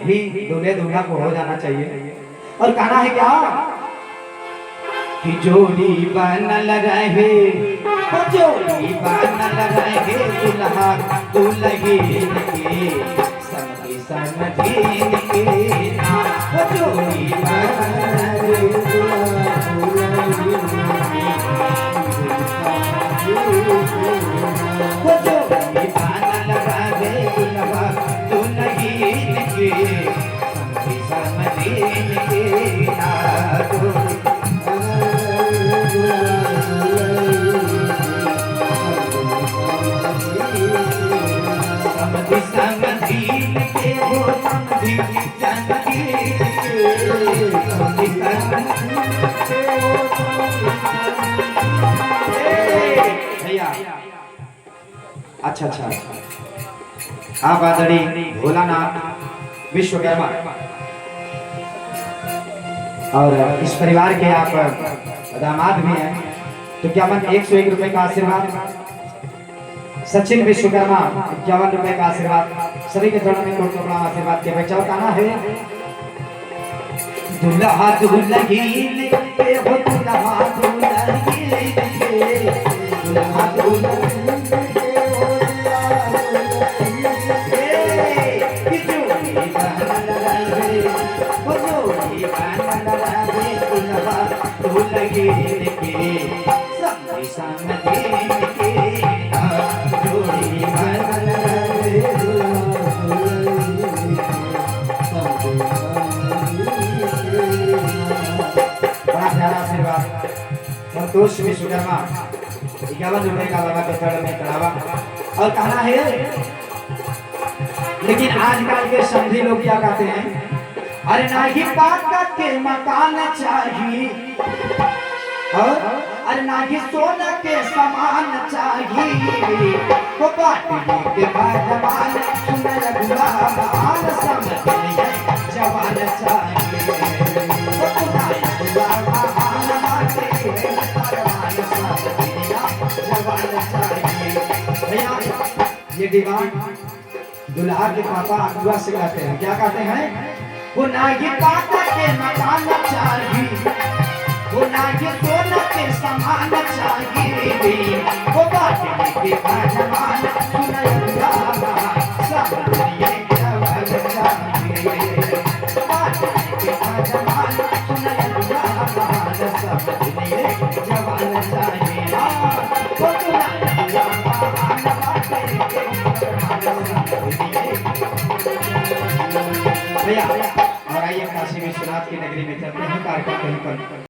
भी दूल्हे दूल्हा को हो जाना चाहिए। और कहना है क्या कि जोड़ी बनल रहे, जोड़ी बनल रहे दुल्हा दुल्हन के समधी समधीन के ना, जोड़ी बनल रहे जोड़ी बनल रहे दुल्हा दुल्हन के समधी समधीन के ना, समधी समधीन के हो समधी समधीन के समधी समधीन के हो भैया। अच्छा आप आदरणीय भोलानाथ विश्वकर्मा और इस परिवार के आप दामाद भी हैं, तो क्या मन 101 रुपए का आशीर्वाद। सचिन विश्वकर्मा 51 रुपए का आशीर्वाद। सभी के चरणों में कोट प्रणाम आशीर्वाद के बचाव कहना है दुल्हा दुल्हन के हो दुल्हा दुल्हन के दुल्हा दुल्हन के हो जोड़ी बनल रहे जोड़ी बनल रहे दुल्हा दुल्हन के समधी समधीन के जोड़ी बनल रहे बड़ा प्यारा आशीर्वाद। संतोष विश्वकर्मा 51 रुपए का लगा के चरण में चढ़ावा। और कहना है लेकिन आजकल के समझी लोग क्या कहते हैं, अरे नहीं पाका के मकान चाहिए और अरे नहीं सोना के सामान चाहिए, वो पार्टी के भगवान सुनल गुलाम समझिए जवान चाहिए, वो खुदाई गुलाम बाटे परवान समझिए जवान चाहिए। भैया ये डिमांड दुल्हा के पापा अगुआ से कहते हैं, क्या कहते हैं, वो नागी पाका के मकान चाहिए, वो नागी सोना के सामान चाहिए, वो बाटे के भगवान सुनल गुलाम समझिए जवान चाहिए, बाटे के भगवान सुनल गुलाम समझिए जवान चाहिए, वो गुलाम बाटे के भैया। और आइए काशी विश्वनाथ की नगरी में चलते हैं कार्यक्रम कहीं पर।